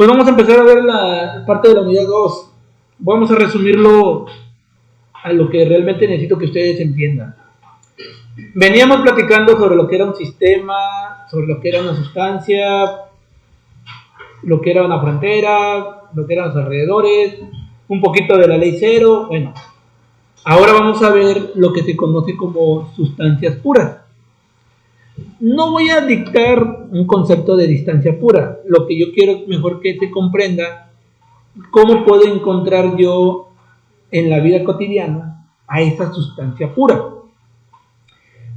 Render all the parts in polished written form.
Pues vamos a empezar a ver la parte de la unidad 2. Vamos a resumirlo a lo que realmente necesito que ustedes entiendan. Veníamos platicando sobre lo que era un sistema, sobre lo que era una sustancia, lo que era una frontera, lo que eran los alrededores, un poquito de la ley cero. Bueno, ahora vamos a ver lo que se conoce como sustancias puras. No voy a dictar un concepto de distancia pura. Lo que yo quiero mejor que se comprenda cómo puedo encontrar yo en la vida cotidiana a esa sustancia pura.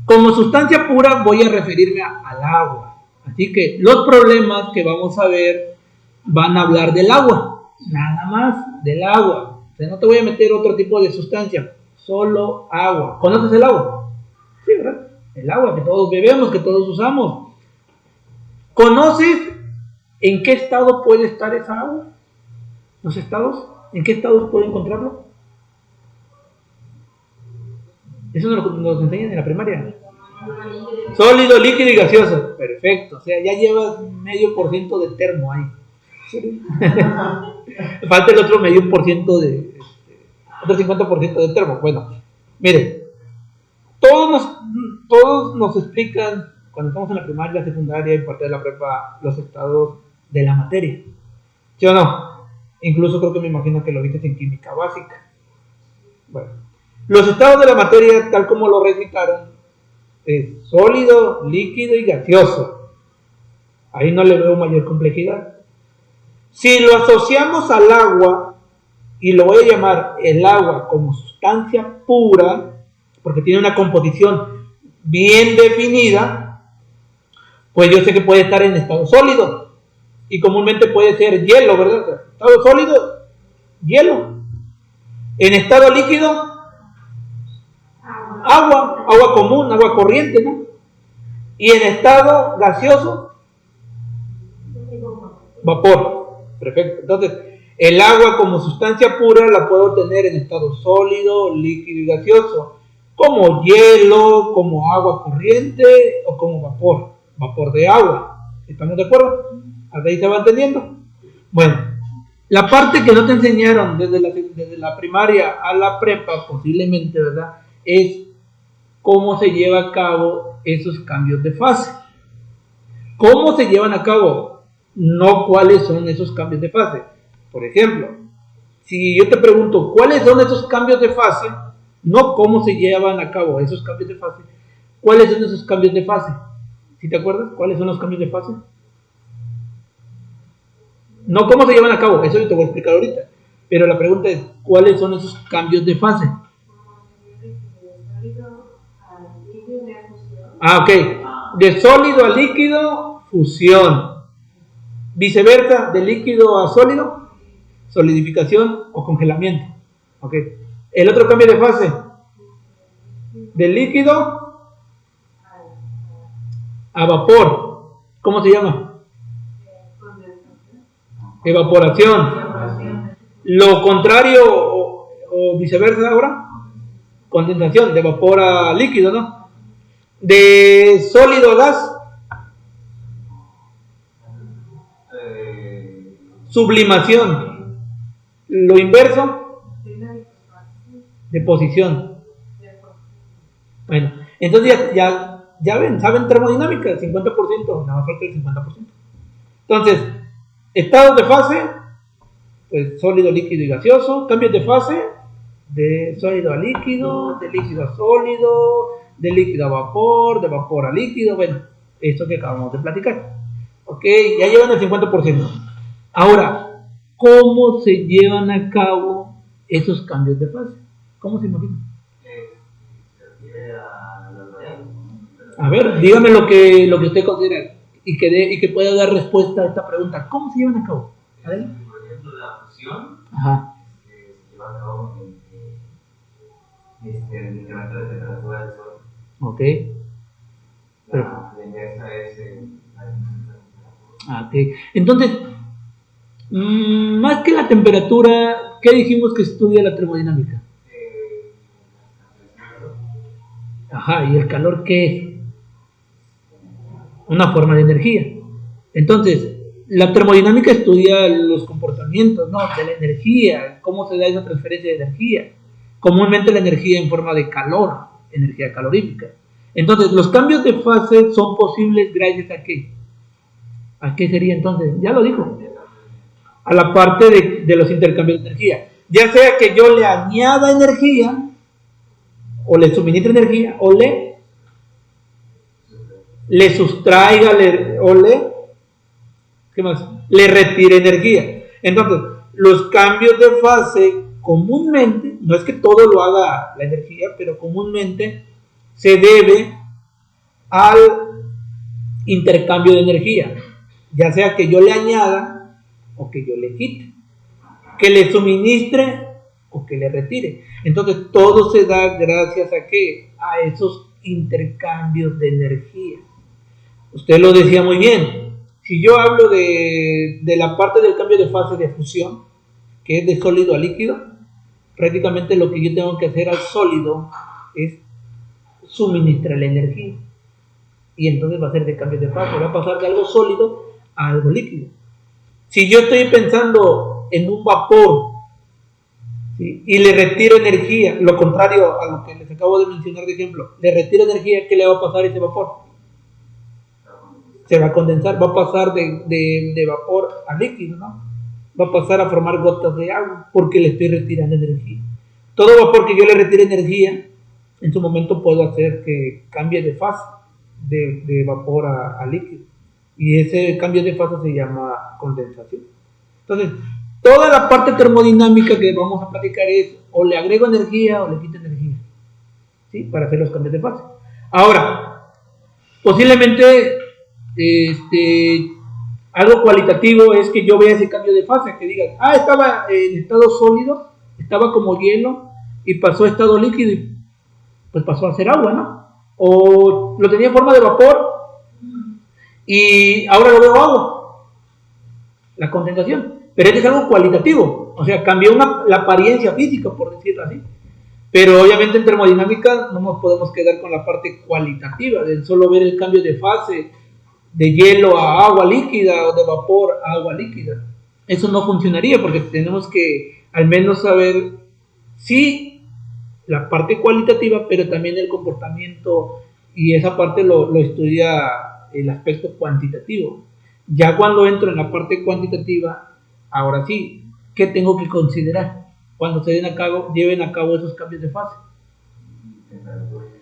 Como sustancia pura voy a referirme al agua. Así que los problemas que vamos a ver van a hablar del agua. Nada más del agua. O sea, no te voy a meter otro tipo de sustancia. Solo agua. ¿Conoces el agua? Sí, ¿verdad? El agua que todos bebemos, que todos usamos. ¿Conoces en qué estado puede estar esa agua? ¿Los estados? ¿En qué estados puedo encontrarlo? Eso nos enseñan en la primaria. Sólido, líquido y gaseoso. Perfecto. O sea, ya llevas 0.5% de termo ahí. Falta el otro 0.5% de... otro 50% de termo. Bueno, miren. Todos nos explican, cuando estamos en la primaria, la secundaria y parte de la prepa, los estados de la materia. ¿Sí o no? Incluso creo que me imagino que lo viste en química básica. Bueno, los estados de la materia, tal como lo recitaron, es sólido, líquido y gaseoso. Ahí no le veo mayor complejidad. Si lo asociamos al agua, y lo voy a llamar el agua como sustancia pura, porque tiene una composición bien definida, pues yo sé que puede estar en estado sólido, y comúnmente puede ser hielo, ¿verdad? Estado sólido, hielo. En estado líquido, agua común, agua corriente, ¿no? Y en estado gaseoso, vapor. Perfecto. Entonces, el agua como sustancia pura la puedo tener en estado sólido, líquido y gaseoso, como hielo, como agua corriente o como vapor de agua. ¿Estamos de acuerdo? ¿Hasta ahí se va entendiendo? Bueno, la parte que no te enseñaron desde la primaria a la prepa, posiblemente, ¿verdad?, es cómo se lleva a cabo esos cambios de fase. ¿Cómo se llevan a cabo? No cuáles son esos cambios de fase. Por ejemplo, si yo te pregunto cuáles son esos cambios de fase, no cómo se llevan a cabo esos cambios de fase, ¿cuáles son esos cambios de fase? ¿Sí te acuerdas? ¿Cuáles son los cambios de fase? No cómo se llevan a cabo, eso yo te voy a explicar ahorita. Pero la pregunta es, ¿cuáles son esos cambios de fase? Ok. De sólido a líquido, fusión. Viceversa, de líquido a sólido, solidificación o congelamiento. Ok. El otro cambio de fase, de líquido a vapor, ¿cómo se llama? Evaporación. Lo contrario o viceversa ahora, condensación, de vapor a líquido, ¿no? De sólido a gas, sublimación. Lo inverso, deposición. Bueno, entonces ya ven, saben termodinámica, 50%, nada más falta el 50%. Entonces, estados de fase, pues sólido, líquido y gaseoso. Cambios de fase, de sólido a líquido, de líquido a sólido, de líquido a vapor, de vapor a líquido. Bueno, esto que acabamos de platicar. Ok, ya llevan el 50%. Ahora, ¿cómo se llevan a cabo esos cambios de fase? ¿Cómo se imaginan? A ver, dígame lo que usted considera y que pueda dar respuesta a esta pregunta. ¿Cómo se llevan a cabo? A ver. Por ejemplo, la fusión se lleva a cabo en incremento de temperatura del sol. Ok. La inversa es ok. Entonces, más que la temperatura, ¿qué dijimos que estudia la termodinámica? Ajá, ¿y el calor qué es? Una forma de energía. Entonces, La termodinámica estudia los comportamientos, ¿no?, de la energía, cómo se da esa transferencia de energía. Comúnmente la energía en forma de calor, energía calorífica. Entonces, los cambios de fase son posibles gracias a ¿qué? ¿A qué sería entonces? Ya lo dijo. A la parte de los intercambios de energía. Ya sea que yo le añada energía, o le suministre energía, o le sustraiga, ¿qué más? Le retire energía. Entonces, los cambios de fase comúnmente, no es que todo lo haga la energía, pero comúnmente se debe al intercambio de energía, ya sea que yo le añada o que yo le quite, que le suministre o que le retire. Entonces todo se da gracias a ¿qué? A esos intercambios de energía. Usted lo decía muy bien. Si yo hablo de la parte del cambio de fase de fusión, que es de sólido a líquido, prácticamente lo que yo tengo que hacer al sólido es suministrar la energía. Y entonces va a ser de cambio de fase, va a pasar de algo sólido a algo líquido. Si yo estoy pensando en un vapor, ¿sí?, y le retiro energía, lo contrario a lo que les acabo de mencionar de ejemplo, le retiro energía, ¿qué le va a pasar a ese vapor? Se va a condensar, va a pasar de vapor a líquido, ¿no? Va a pasar a formar gotas de agua porque le estoy retirando energía. Todo vapor que yo le retire energía, en su momento puedo hacer que cambie de fase de vapor a líquido. Y ese cambio de fase se llama condensación. Entonces, toda la parte termodinámica que vamos a platicar es o le agrego energía o le quito energía, ¿sí?, para hacer los cambios de fase. Ahora, posiblemente algo cualitativo es que yo vea ese cambio de fase, que diga, estaba en estado sólido, estaba como hielo y pasó a estado líquido y pues pasó a ser agua, ¿no? O lo tenía en forma de vapor y ahora lo veo agua, la condensación. Pero es algo cualitativo, o sea, cambió la apariencia física, por decirlo así. Pero obviamente en termodinámica no nos podemos quedar con la parte cualitativa, de solo ver el cambio de fase de hielo a agua líquida o de vapor a agua líquida. Eso no funcionaría porque tenemos que al menos saber, sí, la parte cualitativa, pero también el comportamiento, y esa parte lo estudia el aspecto cuantitativo. Ya cuando entro en la parte cuantitativa, ahora sí, ¿qué tengo que considerar cuando se lleven a cabo esos cambios de fase?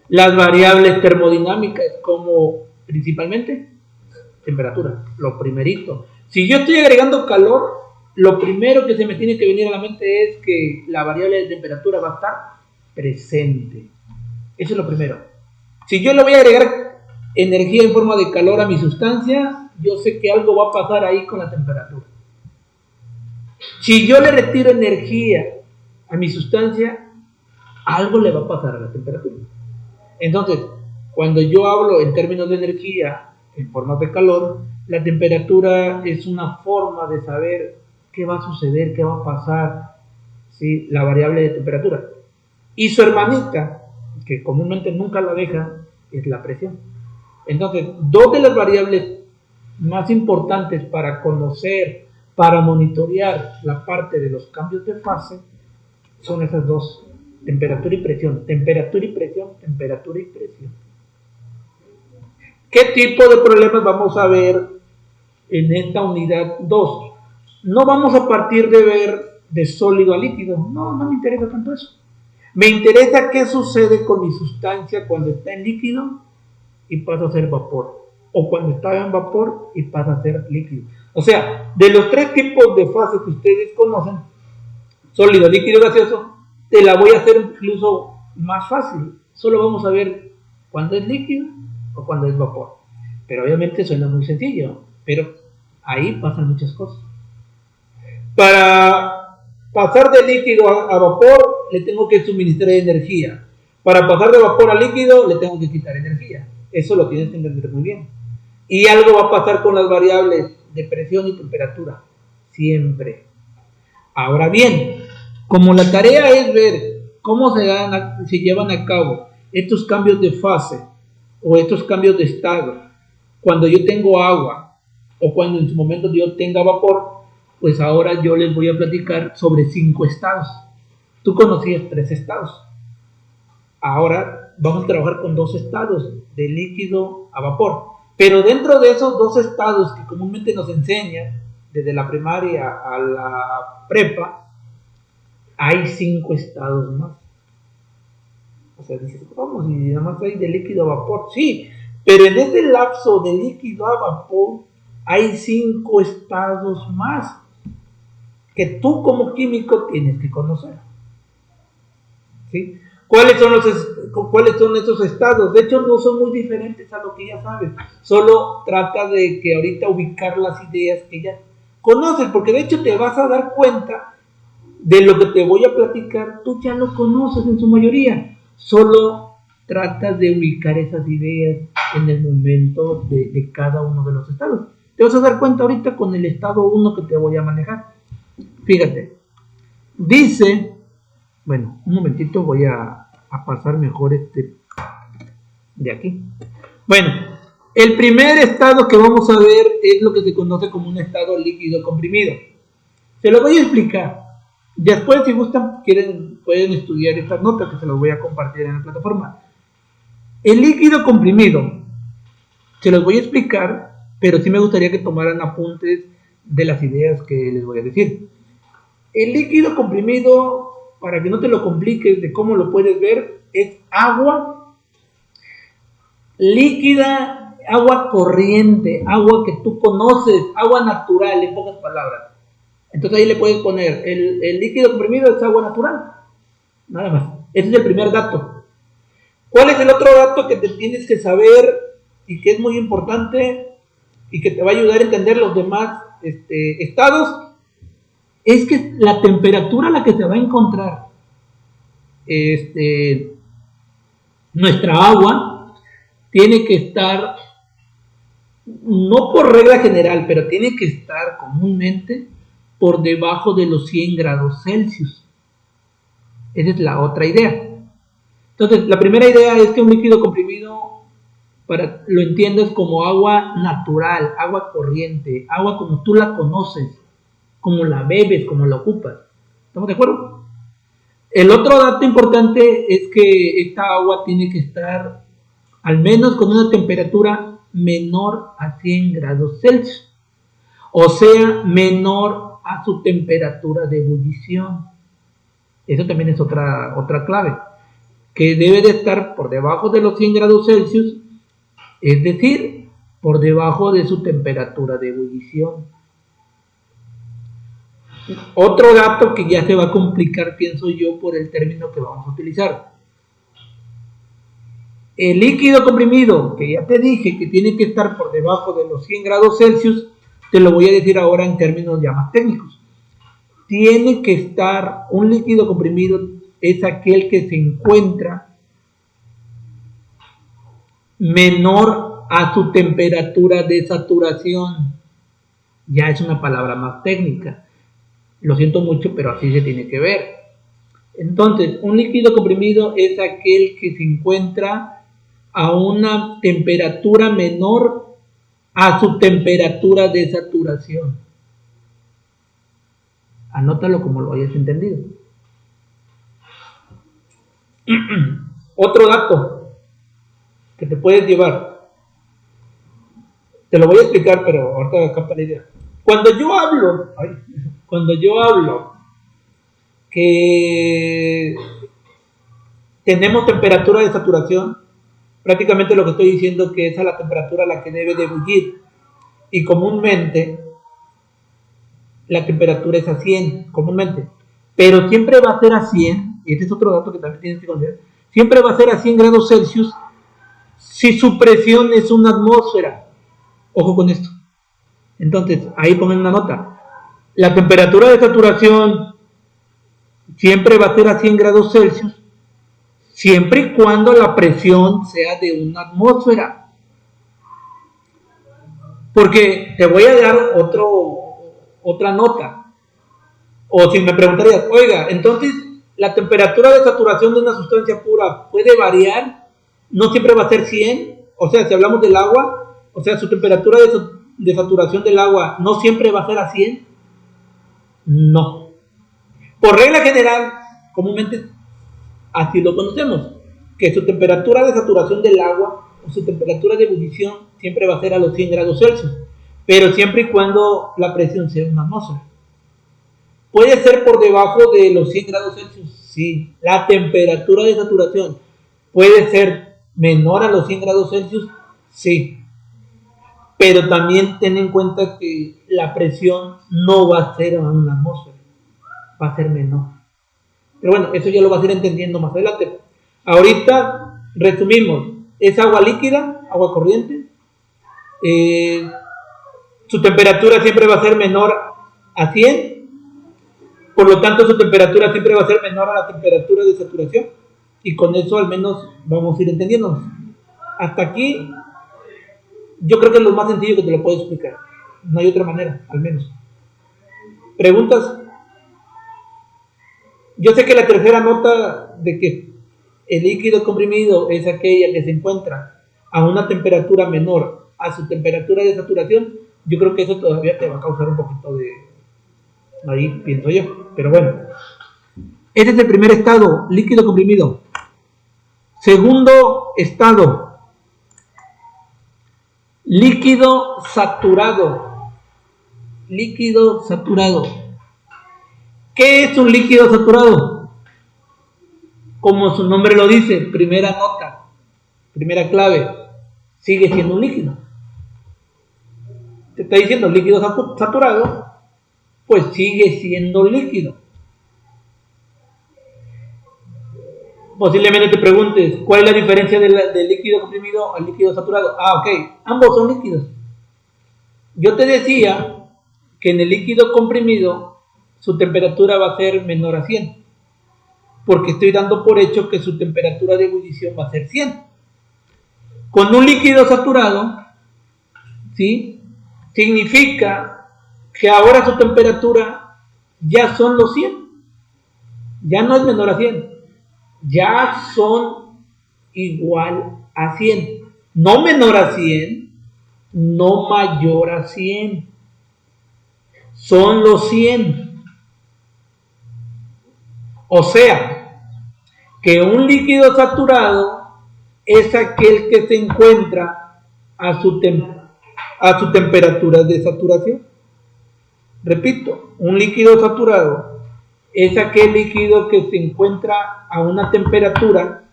Las variables termodinámicas, como principalmente temperatura, lo primerito. Si yo estoy agregando calor, lo primero que se me tiene que venir a la mente es que la variable de temperatura va a estar presente. Eso es lo primero. Si yo le voy a agregar energía en forma de calor a mi sustancia, yo sé que algo va a pasar ahí con la temperatura. Si yo le retiro energía a mi sustancia, algo le va a pasar a la temperatura. Entonces, cuando yo hablo en términos de energía en forma de calor, la temperatura es una forma de saber qué va a suceder, qué va a pasar, ¿sí?, la variable de temperatura. Y su hermanita, que comúnmente nunca la deja, es la presión. Entonces, dos de las variables más importantes para conocer, para monitorear la parte de los cambios de fase, son esas dos: temperatura y presión, temperatura y presión, temperatura y presión. ¿Qué tipo de problemas vamos a ver en esta unidad 2? No vamos a partir de ver de sólido a líquido, no me interesa tanto eso. Me interesa qué sucede con mi sustancia cuando está en líquido y pasa a ser vapor, o cuando está en vapor y pasa a ser líquido. O sea, de los tres tipos de fases que ustedes conocen, sólido, líquido, gaseoso, te la voy a hacer incluso más fácil. Solo vamos a ver cuando es líquido o cuando es vapor. Pero obviamente suena muy sencillo, pero ahí pasan muchas cosas. Para pasar de líquido a vapor, le tengo que suministrar energía. Para pasar de vapor a líquido, le tengo que quitar energía. Eso lo tienes que entender muy bien. Y algo va a pasar con las variables de presión y temperatura. Siempre. Ahora bien, como la tarea es ver cómo se llevan a cabo estos cambios de fase o estos cambios de estado, cuando yo tengo agua o cuando en su momento yo tenga vapor, pues ahora yo les voy a platicar sobre 5 estados. Tú conocías 3 estados. Ahora vamos a trabajar con 2 estados, de líquido a vapor. Pero dentro de esos 2 estados que comúnmente nos enseñan, desde la primaria a la prepa, hay 5 estados más. O sea, dices, vamos, y nada más hay de líquido a vapor. Sí, pero en ese lapso de líquido a vapor hay 5 estados más que tú como químico tienes que conocer. ¿Sí? ¿Cuáles son esos estados? De hecho, no son muy diferentes a lo que ya sabes. Solo trata de que ahorita ubicar las ideas que ya conoces, porque de hecho te vas a dar cuenta de lo que te voy a platicar, tú ya lo conoces en su mayoría. Solo tratas de ubicar esas ideas en el momento de cada uno de los estados. Te vas a dar cuenta ahorita con el estado 1 que te voy a manejar. Fíjate, dice, bueno, un momentito, voy a pasar mejor de aquí. Bueno, el primer estado que vamos a ver es lo que se conoce como un estado líquido comprimido. Se lo voy a explicar. Después, si gustan, pueden estudiar estas notas que se las voy a compartir en la plataforma. El líquido comprimido, se los voy a explicar, pero sí me gustaría que tomaran apuntes de las ideas que les voy a decir. El líquido comprimido, para que no te lo compliques de cómo lo puedes ver, es agua líquida, agua corriente, agua que tú conoces, agua natural, en pocas palabras. Entonces ahí le puedes poner, el líquido comprimido es agua natural, nada más. Ese es el primer dato. ¿Cuál es el otro dato que te tienes que saber y que es muy importante y que te va a ayudar a entender los demás estados? Es que la temperatura a la que se va a encontrar nuestra agua tiene que estar, no por regla general, pero tiene que estar comúnmente por debajo de los 100 grados Celsius. Esa es la otra idea. Entonces, la primera idea es que un líquido comprimido, lo entiendes como agua natural, agua corriente, agua como tú la conoces, como la bebes, como la ocupas. ¿Estamos de acuerdo? El otro dato importante es que esta agua tiene que estar al menos con una temperatura menor a 100 grados Celsius. O sea, menor a su temperatura de ebullición. Eso también es otra clave. Que debe de estar por debajo de los 100 grados Celsius, es decir, por debajo de su temperatura de ebullición. Otro dato que ya se va a complicar, pienso yo, por el término que vamos a utilizar. El líquido comprimido, que ya te dije que tiene que estar por debajo de los 100 grados Celsius, te lo voy a decir ahora en términos ya más técnicos. Tiene que estar, un líquido comprimido es aquel que se encuentra menor a su temperatura de saturación. Ya es una palabra más técnica. Lo siento mucho, pero así se tiene que ver. Entonces, un líquido comprimido es aquel que se encuentra a una temperatura menor a su temperatura de saturación. Anótalo como lo hayas entendido. Otro dato que te puedes llevar. Te lo voy a explicar, pero ahorita capta la idea. Cuando yo hablo que tenemos temperatura de saturación, prácticamente lo que estoy diciendo es que esa es la temperatura a la que debe de ebullir. Y comúnmente la temperatura es a 100, comúnmente. Pero siempre va a ser a 100, y este es otro dato que también tienes que considerar, siempre va a ser a 100 grados Celsius si su presión es una atmósfera. Ojo con esto. Entonces, ahí pongan una nota. La temperatura de saturación siempre va a ser a 100 grados Celsius, siempre y cuando la presión sea de una atmósfera. Porque te voy a dar otra nota. O si me preguntarías, oiga, entonces la temperatura de saturación de una sustancia pura puede variar, no siempre va a ser 100, o sea, si hablamos del agua, o sea, su temperatura de saturación del agua no siempre va a ser a 100? No. Por regla general, comúnmente así lo conocemos, que su temperatura de saturación del agua o su temperatura de ebullición siempre va a ser a los 100 grados Celsius, pero siempre y cuando la presión sea una atmósfera. ¿Puede ser por debajo de los 100 grados Celsius? Sí. ¿La temperatura de saturación puede ser menor a los 100 grados Celsius? Sí. Pero también ten en cuenta que la presión no va a ser a una atmósfera, va a ser menor. Pero bueno, eso ya lo vas a ir entendiendo más adelante. Ahorita resumimos, es agua líquida, agua corriente. Su temperatura siempre va a ser menor a 100, por lo tanto su temperatura siempre va a ser menor a la temperatura de saturación. Y con eso al menos vamos a ir entendiéndonos. Hasta aquí yo creo que es lo más sencillo que te lo puedo explicar. No hay otra manera, al menos. ¿Preguntas? Yo sé que la tercera nota de que el líquido comprimido es aquella que se encuentra a una temperatura menor a su temperatura de saturación, yo creo que eso todavía te va a causar un poquito de... ahí pienso yo, pero bueno. Ese es el primer estado, líquido comprimido. Segundo estado, líquido saturado. Líquido saturado. ¿Qué es un líquido saturado? Como su nombre lo dice, primera nota, primera clave, sigue siendo un líquido. Te está diciendo líquido saturado, pues sigue siendo líquido. Posiblemente te preguntes, ¿cuál es la diferencia del líquido comprimido al líquido saturado? Ok, ambos son líquidos. Yo te decía que en el líquido comprimido su temperatura va a ser menor a 100, porque estoy dando por hecho que su temperatura de ebullición va a ser 100. Con un líquido saturado, ¿sí?, significa que ahora su temperatura ya son los 100, ya no es menor a 100, ya son igual a 100, no menor a 100, no mayor a 100, son los 100. O sea, que un líquido saturado es aquel que se encuentra a su temperatura de saturación. Repito, un líquido saturado es aquel líquido que se encuentra a una temperatura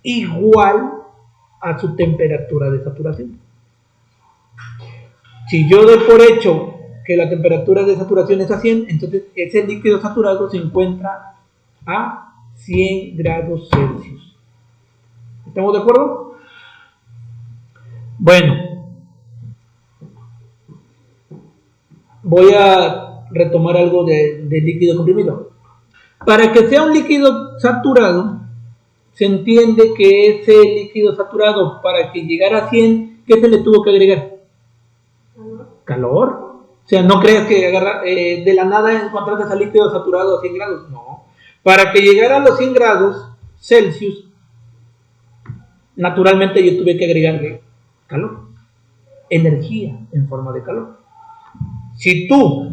igual a su temperatura de saturación. Si yo doy por hecho que la temperatura de saturación es a 100, entonces ese líquido saturado se encuentra a 100 grados Celsius. ¿Estamos de acuerdo? Bueno, voy a retomar algo de líquido comprimido. Para que sea un líquido saturado, se entiende que ese líquido saturado, para que llegara a 100, ¿qué se le tuvo que agregar? Calor. O sea, no creas que de la nada encontraste ese líquido saturado a 100 grados. No. Para que llegara a los 100 grados Celsius, naturalmente yo tuve que agregarle calor, energía en forma de calor. Si tú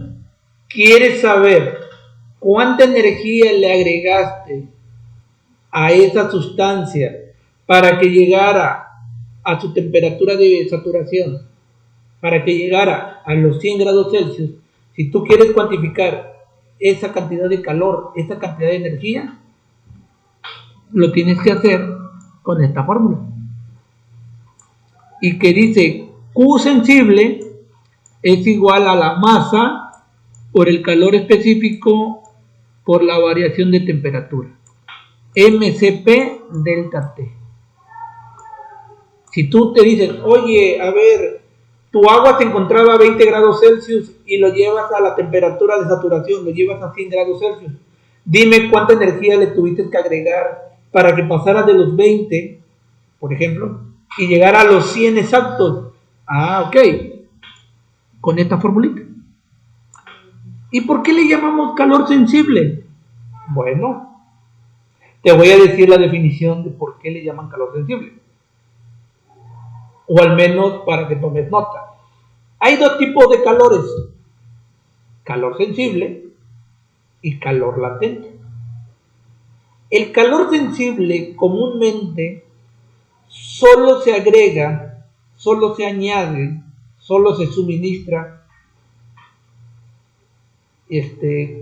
quieres saber cuánta energía le agregaste a esa sustancia para que llegara a su temperatura de saturación, para que llegara a los 100 grados Celsius, si tú quieres cuantificar esa cantidad de calor, esa cantidad de energía, lo tienes que hacer con esta fórmula. Y que dice Q sensible es igual a la masa por el calor específico por la variación de temperatura. MCP delta T. Si tú te dicen, oye, a ver, tu agua se encontraba a 20 grados Celsius y lo llevas a la temperatura de saturación, lo llevas a 100 grados Celsius, dime cuánta energía le tuviste que agregar para que pasara de los 20, por ejemplo, y llegara a los 100 exactos. Ok, con esta formulita. ¿Y por qué le llamamos calor sensible? Bueno, te voy a decir la definición de por qué le llaman calor sensible. O al menos para que tomes nota. Hay dos tipos de calores: calor sensible y calor latente. El calor sensible comúnmente solo se agrega, solo se añade, solo se suministra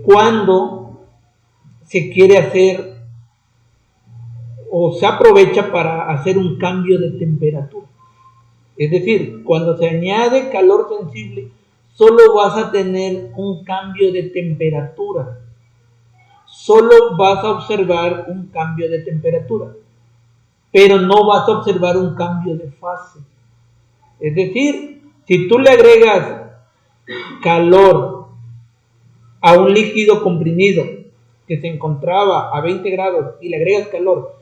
cuando se quiere hacer o se aprovecha para hacer un cambio de temperatura. Es decir, cuando se añade calor sensible, solo vas a tener un cambio de temperatura. Solo vas a observar un cambio de temperatura, pero no vas a observar un cambio de fase. Es decir, si tú le agregas calor a un líquido comprimido que se encontraba a 20 grados y le agregas calor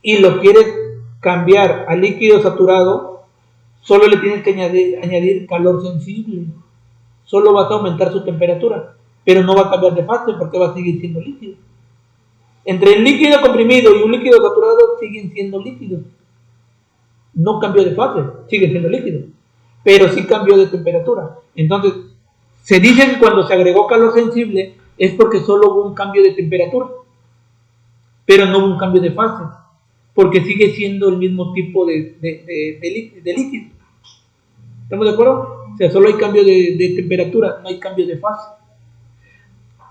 y lo quieres cambiar a líquido saturado, solo le tienes que añadir calor sensible. Solo vas a aumentar su temperatura, pero no va a cambiar de fase porque va a seguir siendo líquido. Entre el líquido comprimido y un líquido saturado siguen siendo líquidos. No cambió de fase, siguen siendo líquidos, pero sí cambió de temperatura. Entonces, se dice que cuando se agregó calor sensible es porque solo hubo un cambio de temperatura, pero no hubo un cambio de fase, porque sigue siendo el mismo tipo de líquido. ¿Estamos de acuerdo? O sea, solo hay cambio de temperatura, no hay cambio de fase.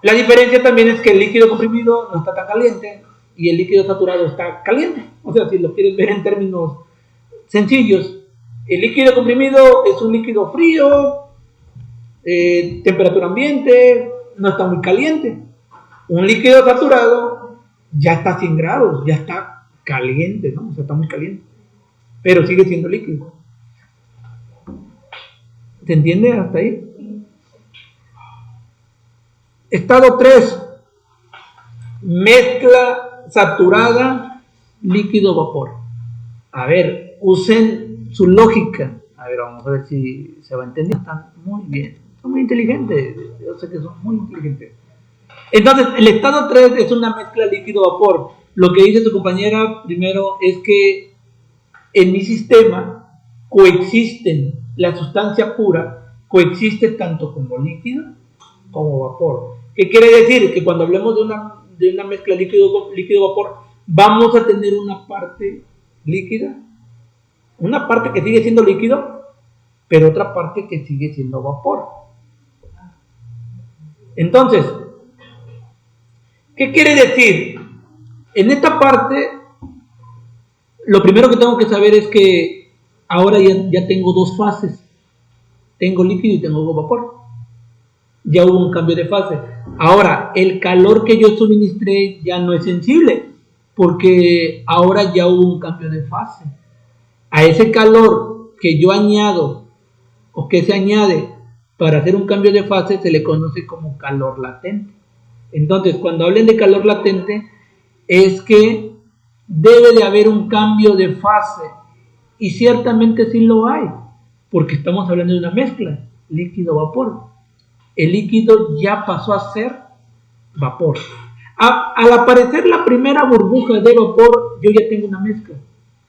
La diferencia también es que el líquido comprimido no está tan caliente y el líquido saturado está caliente. O sea, si lo quieres ver en términos sencillos, el líquido comprimido es un líquido frío, temperatura ambiente, no está muy caliente. Un líquido saturado ya está a 100 grados, ya está caliente, ¿no? O sea, está muy caliente, pero sigue siendo líquido. ¿Se entiende hasta ahí? Estado 3, mezcla saturada, líquido-vapor. A ver, usen su lógica. A ver, vamos a ver si se va a entender. Están muy bien, son muy inteligentes. Yo sé que son muy inteligentes. Entonces, el estado 3 es una mezcla líquido-vapor. Lo que dice su compañera primero es que en mi sistema coexisten, la sustancia pura coexiste tanto como líquido como vapor. ¿Qué quiere decir? Que cuando hablemos de una mezcla líquido-vapor, vamos a tener una parte líquida, una parte que sigue siendo líquido, pero otra parte que sigue siendo vapor. Entonces, ¿qué quiere decir? En esta parte, lo primero que tengo que saber es que ahora ya tengo dos fases. Tengo líquido y tengo vapor. Ya hubo un cambio de fase. Ahora, el calor que yo suministré ya no es sensible, porque ahora ya hubo un cambio de fase. A ese calor que yo añado o que se añade para hacer un cambio de fase se le conoce como calor latente. Entonces, cuando hablen de calor latente, es que debe de haber un cambio de fase, y ciertamente sí lo hay, porque estamos hablando de una mezcla líquido-vapor. El líquido ya pasó a ser vapor. Al aparecer la primera burbuja de vapor, yo ya tengo una mezcla.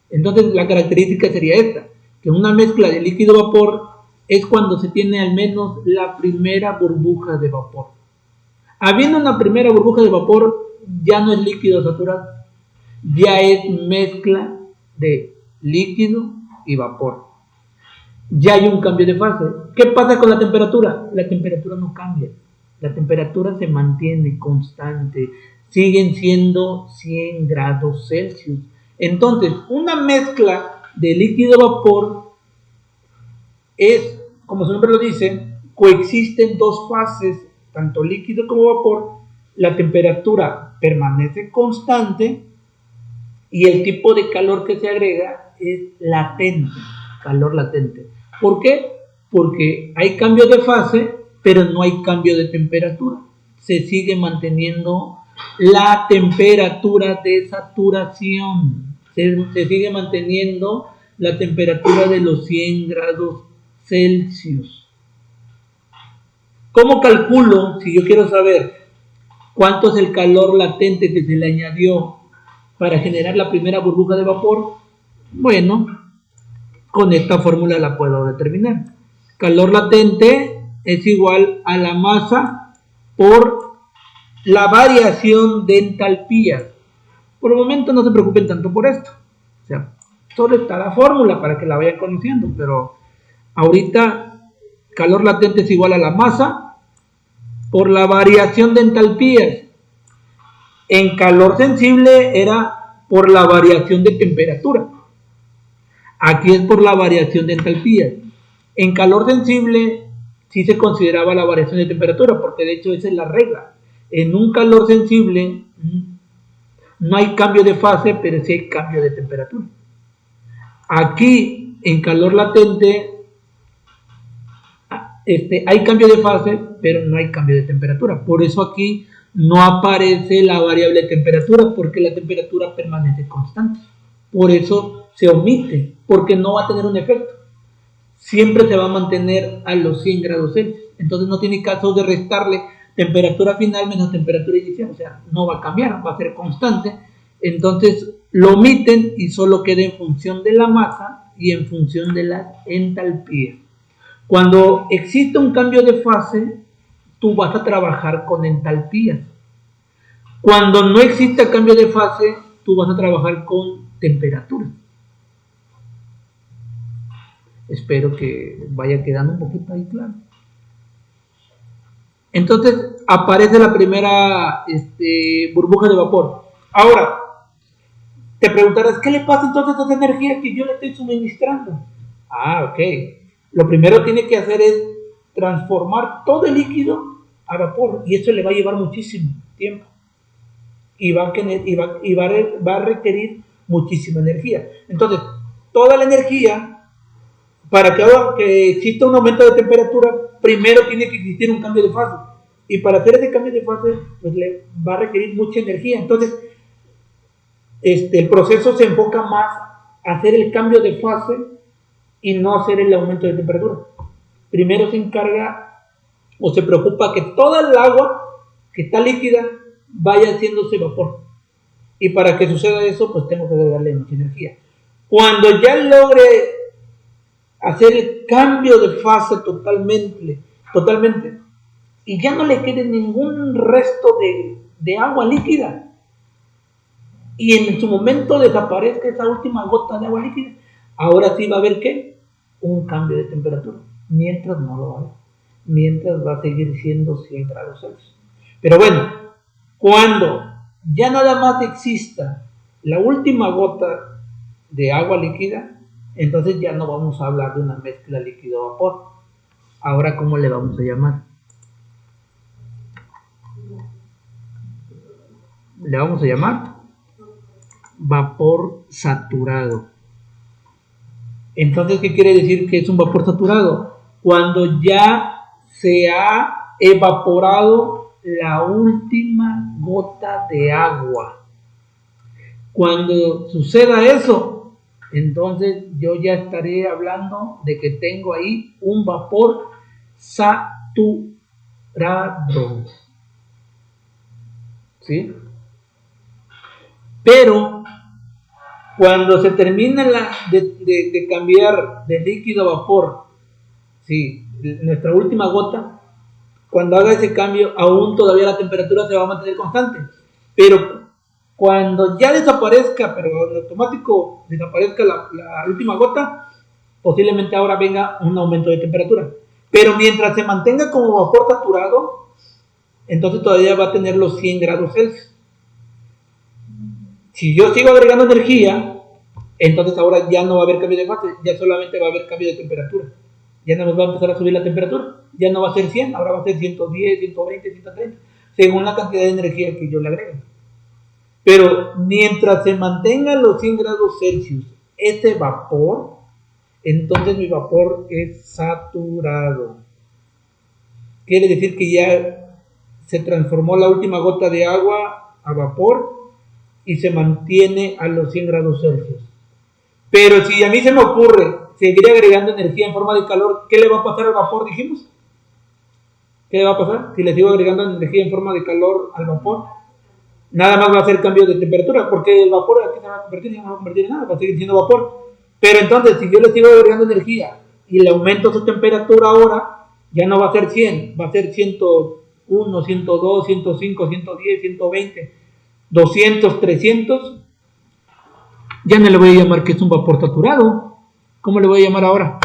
Entonces la característica sería esta, que una mezcla de líquido-vapor es cuando se tiene al menos la primera burbuja de vapor. Habiendo una primera burbuja de vapor, ya no es líquido saturado, ya es mezcla de líquido y vapor. Ya hay un cambio de fase. ¿Qué pasa con la temperatura? La temperatura no cambia. La temperatura se mantiene constante. Siguen siendo 100 grados Celsius. Entonces, una mezcla de líquido-vapor es, como su nombre lo dice, coexisten dos fases, tanto líquido como vapor. La temperatura permanece constante y el tipo de calor que se agrega es latente, calor latente. ¿Por qué? Porque hay cambio de fase, pero no hay cambio de temperatura. Se sigue manteniendo la temperatura de saturación. Se sigue manteniendo la temperatura de los 100 grados Celsius. ¿Cómo calculo, si yo quiero saber cuánto es el calor latente que se le añadió para generar la primera burbuja de vapor? Bueno, con esta fórmula la puedo determinar. calor latente es igual a la masa por la variación de entalpías. Por el momento no se preocupen tanto por esto. O sea, solo está la fórmula para que la vayan conociendo, pero ahorita calor latente es igual a la masa por la variación de entalpías. En calor sensible era por la variación de temperatura. Aquí es por la variación de entalpías. En calor sensible sí se consideraba la variación de temperatura, porque de hecho esa es la regla. En un calor sensible no hay cambio de fase, pero sí hay cambio de temperatura. Aquí en calor latente hay cambio de fase, pero no hay cambio de temperatura. Por eso aquí no aparece la variable de temperatura, porque la temperatura permanece constante. Por eso se omite, porque no va a tener un efecto. Siempre se va a mantener a los 100 grados Celsius. Entonces no tiene caso de restarle temperatura final menos temperatura inicial. O sea, no va a cambiar, va a ser constante. Entonces lo omiten y solo queda en función de la masa y en función de las entalpías. Cuando existe un cambio de fase, tú vas a trabajar con entalpías. Cuando no existe cambio de fase, tú vas a trabajar con temperatura. Espero que vaya quedando un poquito ahí claro. Entonces aparece la primera burbuja de vapor. Ahora, te preguntarás, ¿qué le pasa entonces a esa energía que yo le estoy suministrando? Ok. Lo primero que tiene que hacer es transformar todo el líquido a vapor, y eso le va a llevar muchísimo tiempo y va a requerir muchísima energía. Entonces, toda la energía, para que exista un aumento de temperatura, primero tiene que existir un cambio de fase, y para hacer ese cambio de fase pues le va a requerir mucha energía. Entonces el proceso se enfoca más a hacer el cambio de fase y no hacer el aumento de temperatura. Primero se encarga o se preocupa que toda el agua que está líquida vaya haciéndose vapor. Y para que suceda eso, pues tengo que darle mucha energía. Cuando ya logre hacer el cambio de fase totalmente, y ya no le quede ningún resto de agua líquida, y en su momento desaparezca esa última gota de agua líquida, ahora sí va a haber ¿qué? Un cambio de temperatura. Mientras no lo haga, mientras va a seguir siendo 100 grados Celsius. Pero bueno, cuando ya nada más exista la última gota de agua líquida, entonces ya no vamos a hablar de una mezcla líquido-vapor. Ahora, ¿cómo le vamos a llamar? Le vamos a llamar vapor saturado. Entonces, ¿qué quiere decir que es un vapor saturado? Cuando ya se ha evaporado la última gota de agua. Cuando suceda eso, entonces yo ya estaré hablando de que tengo ahí un vapor saturado. ¿Sí? Pero cuando se termina de cambiar de líquido a vapor, ¿sí? Nuestra última gota, cuando haga ese cambio, aún todavía la temperatura se va a mantener constante. Pero cuando ya desaparezca, pero en automático desaparezca la última gota, posiblemente ahora venga un aumento de temperatura. Pero mientras se mantenga como vapor saturado, entonces todavía va a tener los 100 grados Celsius. Si yo sigo agregando energía, entonces ahora ya no va a haber cambio de fase, ya solamente va a haber cambio de temperatura. Ya no nos va a empezar a subir la temperatura, ya no va a ser 100, ahora va a ser 110, 120, 130, según la cantidad de energía que yo le agregue. Pero mientras se mantengan los 100 grados Celsius ese vapor, entonces mi vapor es saturado. Quiere decir que ya se transformó la última gota de agua a vapor y se mantiene a los 100 grados Celsius. Pero si a mí se me ocurre seguir agregando energía en forma de calor, ¿qué le va a pasar al vapor, dijimos? ¿Qué le va a pasar si le sigo agregando energía en forma de calor al vapor? Nada más va a hacer cambio de temperatura, porque el vapor aquí se va a convertir, ya no va a convertir en nada, va a seguir siendo vapor. Pero entonces, si yo le sigo agregando energía y le aumento su temperatura ahora, ya no va a ser 100, va a ser 101, 102, 105, 110, 120, 200, 300. Ya no le voy a llamar que es un vapor saturado. ¿Cómo le voy a llamar ahora?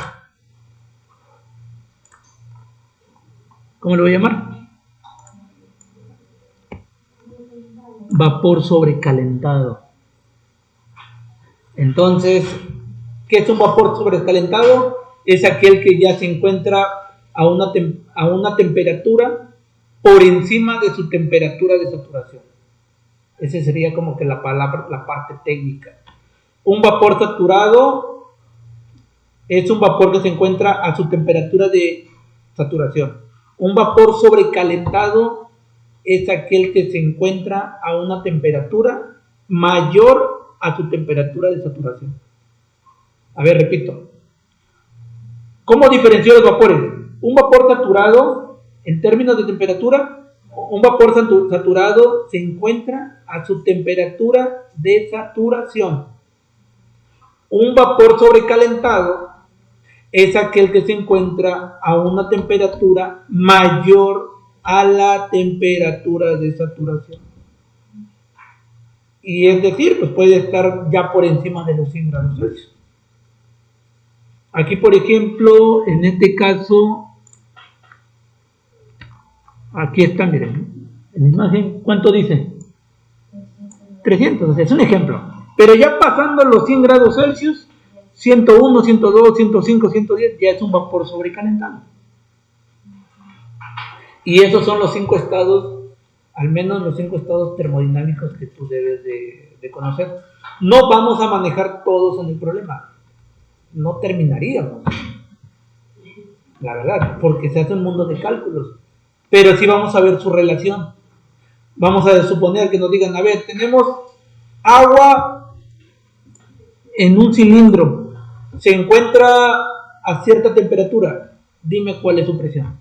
¿Cómo le voy a llamar? Vapor sobrecalentado. Entonces, ¿qué es un vapor sobrecalentado? Es aquel que ya se encuentra a una temperatura por encima de su temperatura de saturación. Esa sería como que la parte técnica. Un vapor saturado es un vapor que se encuentra a su temperatura de saturación. Un vapor sobrecalentado es aquel que se encuentra a una temperatura mayor a su temperatura de saturación. A ver, repito. ¿Cómo diferencio los vapores? Un vapor saturado, en términos de temperatura, un vapor saturado se encuentra a su temperatura de saturación. Un vapor sobrecalentado es aquel que se encuentra a una temperatura mayor a la temperatura de saturación. Y es decir, pues puede estar ya por encima de los 100 grados Celsius. Aquí, por ejemplo, en este caso, aquí está, miren, en la imagen, ¿cuánto dice? 300, o sea, es un ejemplo. Pero ya pasando los 100 grados Celsius, 101, 102, 105, 110, ya es un vapor sobrecalentado. Y esos son los 5 estados, al menos los 5 estados termodinámicos que tú debes de conocer. No vamos a manejar todos en el problema. No terminaríamos, la verdad, porque se hace un mundo de cálculos. Pero sí vamos a ver su relación. Vamos a suponer que nos digan, a ver, tenemos agua en un cilindro, se encuentra a cierta temperatura, dime cuál es su presión.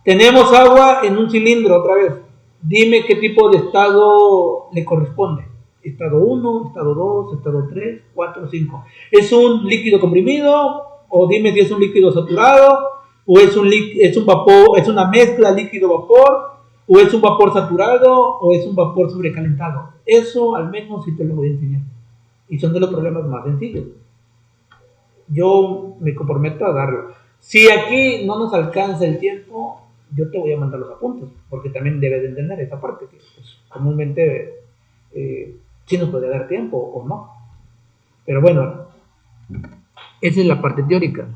Tenemos agua en un cilindro, otra vez, dime qué tipo de estado le corresponde. Estado 1, estado 2, estado 3, 4, 5. ¿Es un líquido comprimido? O dime si es un líquido saturado, o es un vapor, es una mezcla líquido-vapor, o es un vapor saturado, o es un vapor sobrecalentado. Eso al menos sí te lo voy a enseñar. Y son de los problemas más sencillos. Yo me comprometo a darlo. Si aquí no nos alcanza el tiempo, yo te voy a mandar los apuntes, porque también debes de entender esa parte, que pues, comúnmente sí nos puede dar tiempo o no. Pero bueno, esa es la parte teórica.